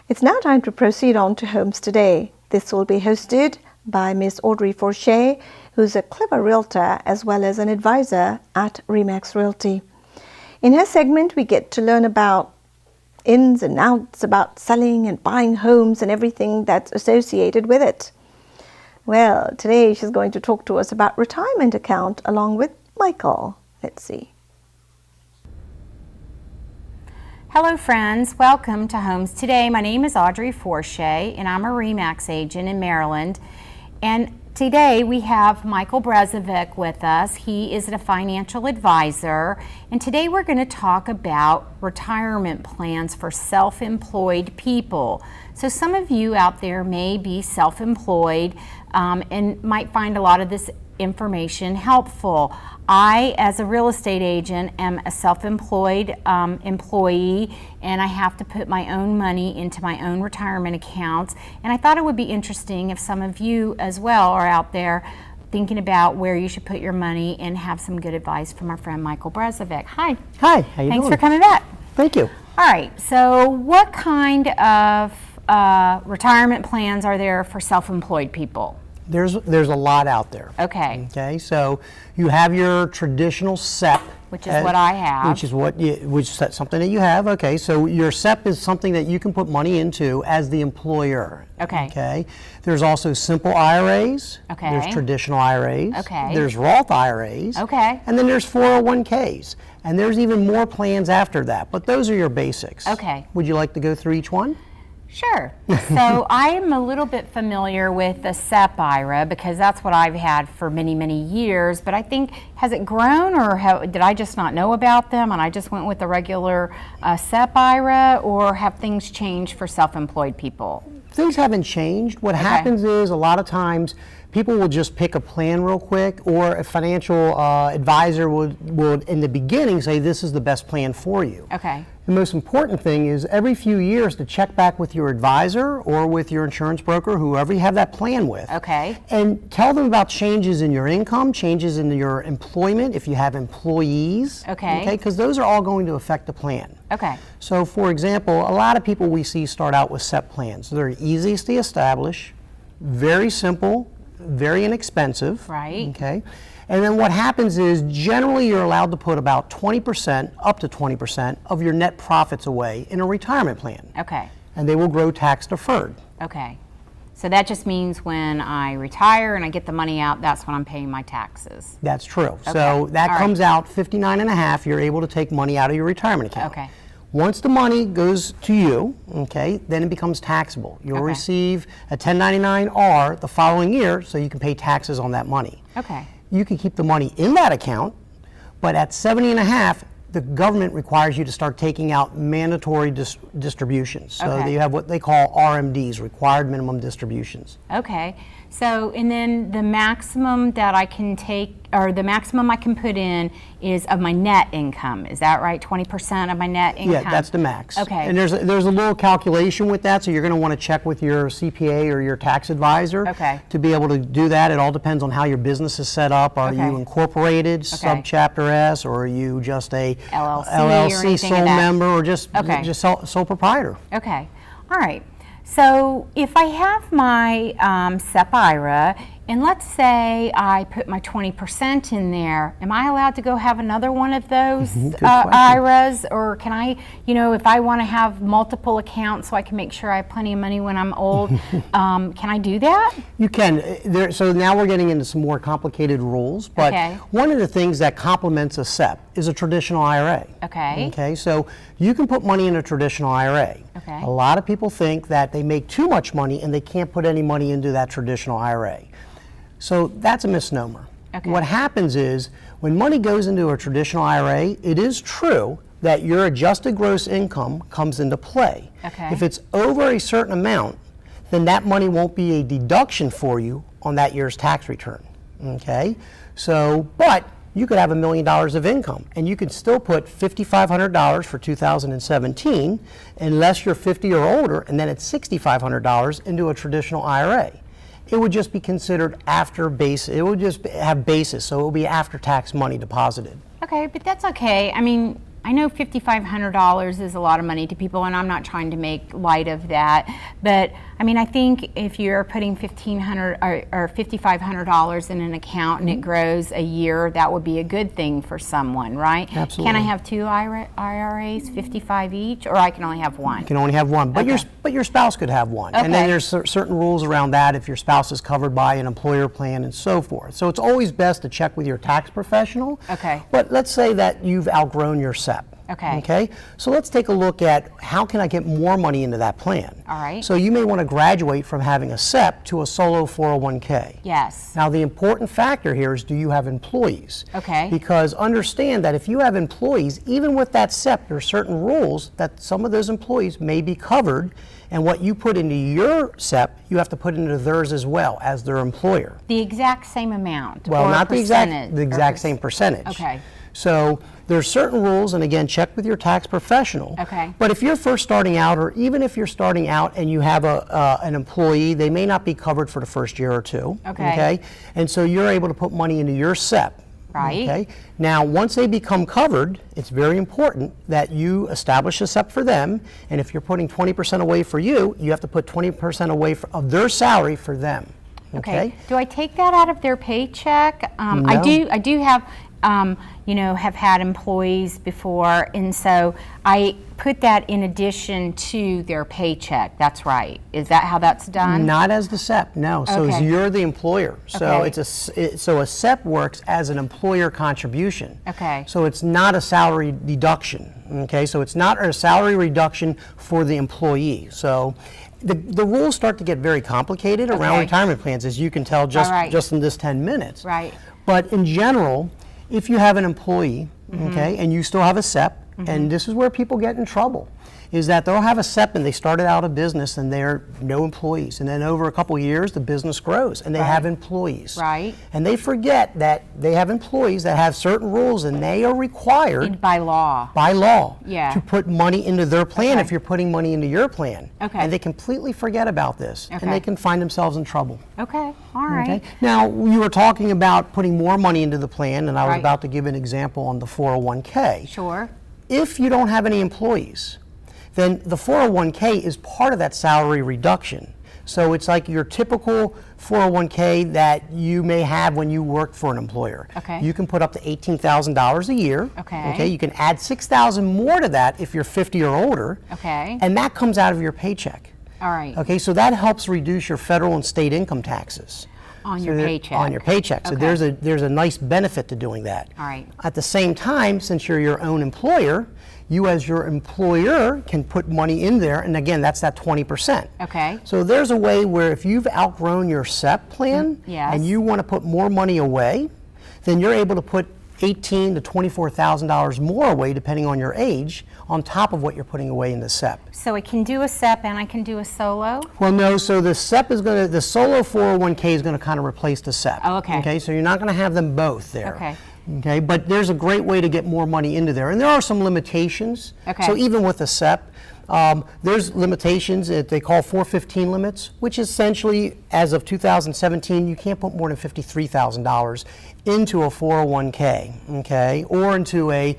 It's now time to proceed on to Homes Today. This will be hosted by Miss Audrey Forshey, who's a clever realtor as well as an advisor at Remax Realty. In her segment, we get to learn about ins and outs about selling and buying homes and everything that's associated with it. Well, today she's going to talk to us about retirement account along with Michael. Let's see. Hello friends, welcome to Homes Today. My name is Audrey Forshey and I'm a Remax agent in Maryland. And today we have Michael Brezovic with us. He is a financial advisor. And today we're going to talk about retirement plans for self-employed people. So some of you out there may be self-employed and might find a lot of this information helpful. I, as a real estate agent, am a self-employed employee, and I have to put my own money into my own retirement accounts. And I thought it would be interesting if some of you as well are out there thinking about where you should put your money and have some good advice from our friend Michael Brezovic. Hi. Hi, how you doing? Thanks for coming back. Thank you. All right, so what kind of retirement plans are there for self-employed people? There's a lot out there. Okay. Okay, so you have your traditional Sept, which is what I have. Which is something that you have. Okay, so your Sept is something that you can put money into as the employer. Okay. Okay. There's also simple IRAs. Okay. There's traditional IRAs. Okay. There's Roth IRAs. Okay. And then there's 401ks. And there's even more plans after that, but those are your basics. Okay. Would you like to go through each one? Sure. So I am a little bit familiar with the Sept IRA because that's what I've had for many, many years. But I think, has it grown or did I just not know about them and I just went with the regular Sept IRA, or have things changed for self-employed people? Things haven't changed. What happens is a lot of times people will just pick a plan real quick, or a financial advisor would in the beginning say this is the best plan for you. Okay. The most important thing is every few years to check back with your advisor or with your insurance broker, whoever you have that plan with. Okay. And tell them about changes in your income, changes in your employment, if you have employees. Okay. Okay, because those are all going to affect the plan. Okay. So for example, a lot of people we see start out with Sept plans. They're easiest to establish, very simple, very inexpensive. Right. Okay. And then what happens is generally you're allowed to put about 20%, up to 20% of your net profits away in a retirement plan. Okay. And they will grow tax deferred. Okay. So that just means when I retire and I get the money out, that's when I'm paying my taxes. That's true. Okay. So that All comes right. out 59.5, you're able to take money out of your retirement account. Okay. Once the money goes to you, okay, then it becomes taxable. You'll Okay. receive a 1099-R the following year so you can pay taxes on that money. Okay. You can keep the money in that account, but at 70.5, the government requires you to start taking out mandatory distributions. So Okay. you have what they call RMDs, required minimum distributions. Okay. So, and then the maximum that I can take, or the maximum I can put in is of my net income. Is that right? 20% of my net income? Yeah, that's the max. Okay. And there's a little calculation with that, so you're going to want to check with your CPA or your tax advisor Okay. to be able to do that. It all depends on how your business is set up. Are Okay. you incorporated, Okay. subchapter S, or are you just a LLC or anything sole of that? member, or just Okay. sole proprietor? Okay. All right. So if I have my Sept IRA, and let's say I put my 20% in there, am I allowed to go have another one of those Good question. IRAs? Or can I, if I want to have multiple accounts so I can make sure I have plenty of money when I'm old, can I do that? You can. So now we're getting into some more complicated rules, but Okay. one of the things that complements a Sept is a traditional IRA. Okay. Okay, so you can put money in a traditional IRA. Okay. A lot of people think that they make too much money and they can't put any money into that traditional IRA. So that's a misnomer. Okay. What happens is when money goes into a traditional IRA, it is true that your adjusted gross income comes into play. Okay. If it's over a certain amount, then that money won't be a deduction for you on that year's tax return. Okay? So, but you could have $1 million of income and you could still put $5,500 for 2017 unless you're 50 or older, and then it's $6,500 into a traditional IRA. It would just be considered after base. It would just have basis, so it would be after tax money deposited. Okay, but that's okay. I mean, I know $5,500 is a lot of money to people, and I'm not trying to make light of that, but I mean, I think if you're putting $1,500 or $5,500 in an account and it grows a year, that would be a good thing for someone, right? Absolutely. Can I have two IRAs, 55 each, or I can only have one? You can only have one, but your spouse could have one. And then Okay. there's certain rules around that if your spouse is covered by an employer plan and so forth. So it's always best to check with your tax professional. Okay. But let's say that you've outgrown your SEP. Okay. Okay. So let's take a look at how can I get more money into that plan. All right. So you may want to graduate from having a SEP to a solo 401k. Yes. Now the important factor here is, do you have employees? Okay. Because understand that if you have employees, even with that SEP, there are certain rules that some of those employees may be covered, and what you put into your SEP, you have to put into theirs as well as their employer. The exact same amount? Well, or not the percentage, exact same percentage. Okay. So there's certain rules, and again, check with your tax professional. Okay. But if you're first starting out, or even if you're starting out and you have an employee, they may not be covered for the first year or two. Okay. And so you're able to put money into your SEP. Right. Okay. Now, once they become covered, it's very important that you establish a SEP for them. And if you're putting 20% away for you, you have to put 20% away of their salary for them. Okay. Do I take that out of their paycheck? No. I do have, have had employees before, and so I put that in addition to their paycheck. That's right. Is that how that's done? Not as the SEP, no. So Okay. you're the employer. So Okay. so a SEP works as an employer contribution. Okay. So it's not a salary deduction. Okay. So it's not a salary reduction for the employee. So the rules start to get very complicated around Okay. retirement plans, as you can tell just All right. just in this 10 minutes. Right. But in general, if you have an employee, Mm-hmm. okay, and you still have a SEP, and this is where people get in trouble, is that they'll have a SEP and they started out a business and they're no employees. And then over a couple years, the business grows and they have employees. Right. And they forget that they have employees that have certain rules, and they are required By law. by law Yeah. to put money into their plan Okay. if you're putting money into your plan. Okay. And they completely forget about this, Okay. and they can find themselves in trouble. Okay. All right. Okay. Now, you were talking about putting more money into the plan, and I was Right. about to give an example on the 401k. Sure. If you don't have any employees, then the 401k is part of that salary reduction. So it's like your typical 401k that you may have when you work for an employer. Okay. You can put up to $18,000 a year. Okay. You can add $6,000 more to that if you're 50 or older. Okay. And that comes out of your paycheck. All right. Okay, so that helps reduce your federal and state income taxes. On So your there- paycheck. On your paycheck. So Okay. there's a nice benefit to doing that. All right. At the same time, since you're your own employer, you as your employer can put money in there, and again, that's that 20%. Okay. So there's a way where if you've outgrown your SEP plan yes. and you want to put more money away, then you're able to put $18,000 to $24,000 more away, depending on your age, on top of what you're putting away in the SEP. So I can do a SEP and I can do a solo? Well, no, so the SEP is going to, the solo 401k is going to kind of replace the SEP. Oh, okay. Okay, so you're not going to have them both there. Okay. Okay, but there's a great way to get more money into there. And there are some limitations. Okay. So even with the SEP, there's limitations that they call 415 limits, which essentially, as of 2017, you can't put more than $53,000 into a 401k, okay, or into a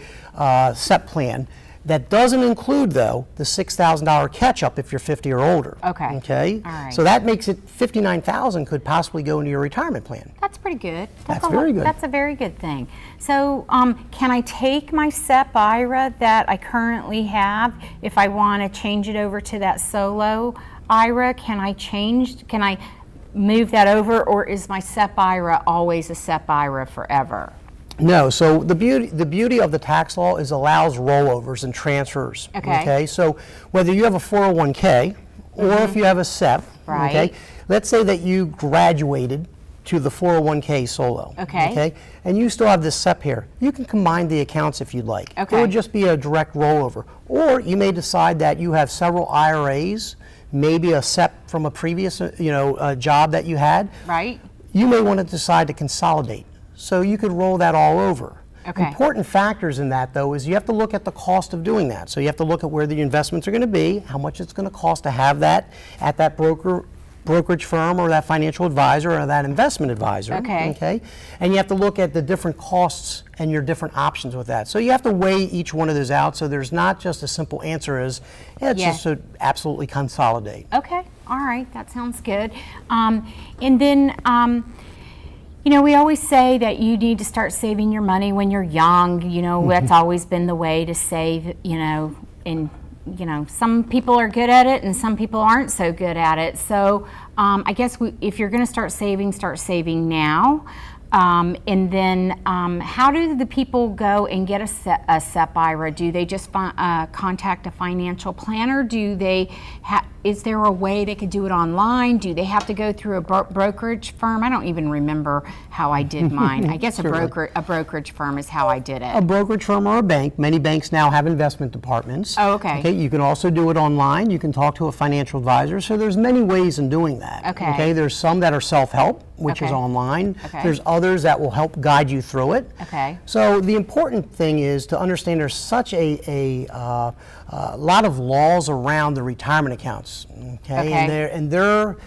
SEP plan. That doesn't include, though, the $6,000 catch-up if you're 50 or older. Okay. Okay? All right. So that makes it $59,000 could possibly go into your retirement plan. That's pretty good. That's very good. That's a very good thing. So can I take my SEP IRA that I currently have if I want to change it over to that solo IRA? Can I move that over, or is my SEP IRA always a SEP IRA forever? No, so the beauty of the tax law is allows rollovers and transfers. Okay. So whether you have a 401k or if you have a SEP, Right. okay, let's say that you graduated to the 401k solo. Okay. And you still have this SEP here. You can combine the accounts if you'd like. Okay. It would just be a direct rollover. Or you may decide that you have several IRAs, maybe a SEP from a previous job that you had. Right. You may want to decide to consolidate. So you could roll that all over. Okay. Important factors in that, though, is you have to look at the cost of doing that. So you have to look at where the investments are going to be, how much it's going to cost to have that at that broker brokerage firm or that financial advisor or that investment advisor. Okay. And you have to look at the different costs and your different options with that. So you have to weigh each one of those out. So there's not just a simple answer as, it's just to absolutely consolidate. Okay. All right. That sounds good. And then, we always say that you need to start saving your money when you're young. That's always been the way to save, and some people are good at it and some people aren't so good at it. So I guess if you're going to start saving now. And then how do the people go and get a SEP IRA? Do they just contact a financial planner? Is there a way they could do it online? Do they have to go through a brokerage firm? I don't even remember how I did mine. I guess a brokerage firm is how I did it. A brokerage firm or a bank. Many banks now have investment departments. Oh, okay. You can also do it online. You can talk to a financial advisor. So there's many ways in doing that. Okay. There's some that are self-help, which is online. Okay. There's others that will help guide you through it. Okay. So the important thing is to understand there's such a lot of laws around the retirement accounts. And they're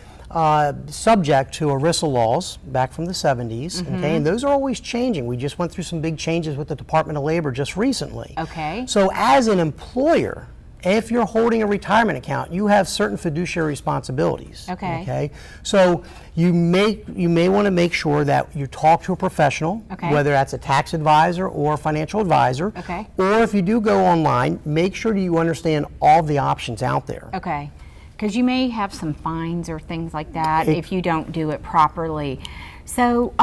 subject to ERISA laws back from the 70s. And those are always changing. We just went through some big changes with the Department of Labor just recently. Okay. So as an employer, if you're holding a retirement account, you have certain fiduciary responsibilities. Okay. So you may want to make sure that you talk to a professional, whether that's a tax advisor or a financial advisor. Okay. Or if you do go online, make sure that you understand all the options out there. Okay. Because you may have some fines or things like that if you don't do it properly. So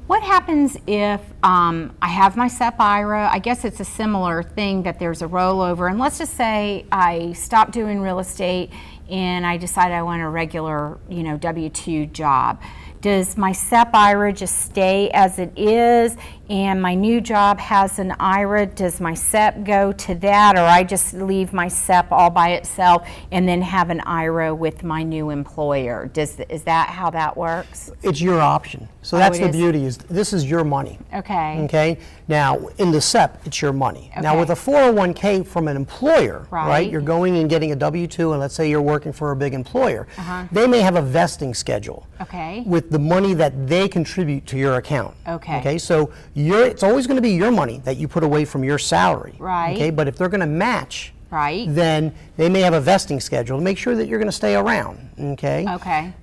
what happens if I have my SEP IRA? I guess it's a similar thing that there's a rollover. And let's just say I stop doing real estate and I decide I want a regular, W-2 job. Does my SEP IRA just stay as it is and my new job has an IRA? Does my SEP go to that, or I just leave my SEP all by itself and then have an IRA with my new employer? Is that how that works? It's your option. So that's the beauty, is this is your money. Okay. Now, in the SEP, it's your money. Now, with a 401k from an employer, right? You're going and getting a W-2, and let's say you're working for a big employer. They may have a vesting schedule. With the money that they contribute to your account. So it's always going to be your money that you put away from your salary. But if they're going to match, then they may have a vesting schedule to make sure that you're going to stay around.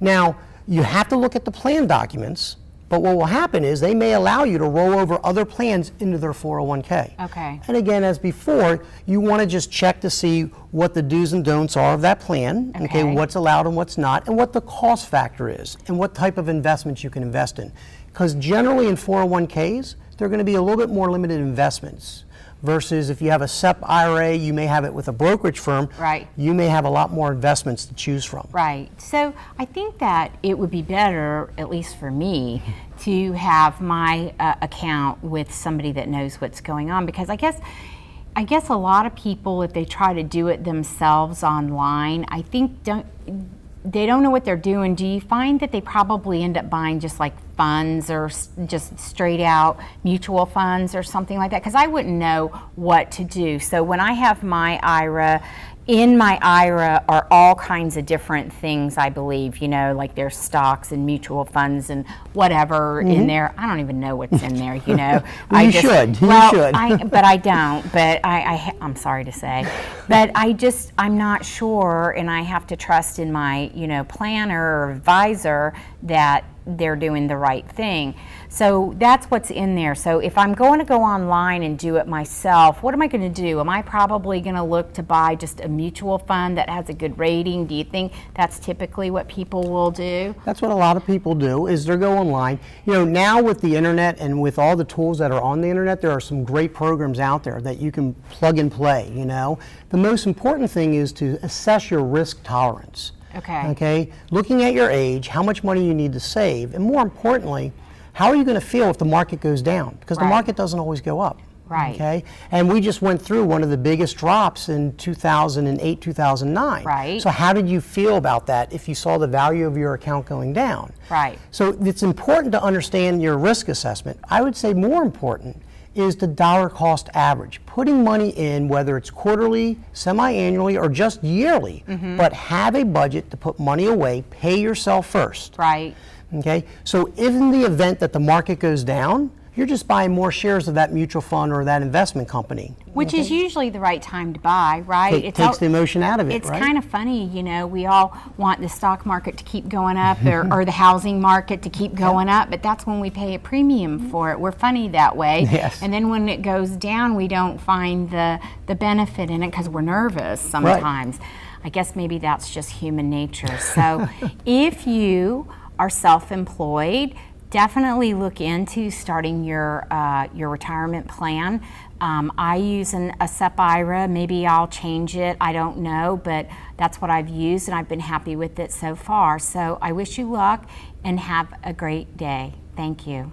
Now, you have to look at the plan documents, but what will happen is they may allow you to roll over other plans into their 401k. And again, as before, you want to just check to see what the do's and don'ts are of that plan, what's allowed and what's not, and what the cost factor is, and what type of investments you can invest in. Because generally in 401ks, they're going to be a little bit more limited investments. Versus if you have a SEP IRA, you may have it with a brokerage firm. You may have a lot more investments to choose from. So I think that it would be better, at least for me, to have my account with somebody that knows what's going on, because I guess a lot of people, if they try to do it themselves online, I think they don't know what they're doing. Do you find that they probably end up buying just like funds or just straight out mutual funds or something like that? Because I wouldn't know what to do. So when I have my IRA, in my IRA are all kinds of different things, I believe, like there's stocks and mutual funds and whatever in there. I don't even know what's in there, You should. But I don't. But I'm sorry to say. But I'm not sure, and I have to trust in my, planner or advisor that they're doing the right thing. So that's what's in there. So if I'm going to go online and do it myself, what am I going to do? Am I probably going to look to buy just a mutual fund that has a good rating? Do you think that's typically what people will do? That's what a lot of people do, is they go online. Now with the internet and with all the tools that are on the internet, there are some great programs out there that you can plug and play, The most important thing is to assess your risk tolerance. Looking at your age, how much money you need to save, and more importantly, how are you going to feel if the market goes down? Because the market doesn't always go up. And we just went through one of the biggest drops in 2008, 2009. So how did you feel about that if you saw the value of your account going down? So it's important to understand your risk assessment. I would say more important is the dollar cost average. Putting money in, whether it's quarterly, semi-annually, or just yearly, but have a budget to put money away, pay yourself first. Right. Okay, so in the event that the market goes down, you're just buying more shares of that mutual fund or that investment company. Which is usually the right time to buy, right? It takes the emotion out of it, It's right? kind of funny, you know, we all want the stock market to keep going up or the housing market to keep going up, but that's when we pay a premium for it. We're funny that way. Yes. And then when it goes down, we don't find the benefit in it because we're nervous sometimes. I guess maybe that's just human nature. So if you are self-employed, definitely look into starting your retirement plan. I use a Sept IRA. Maybe I'll change it. I don't know, but that's what I've used, and I've been happy with it so far. So I wish you luck and have a great day. Thank you.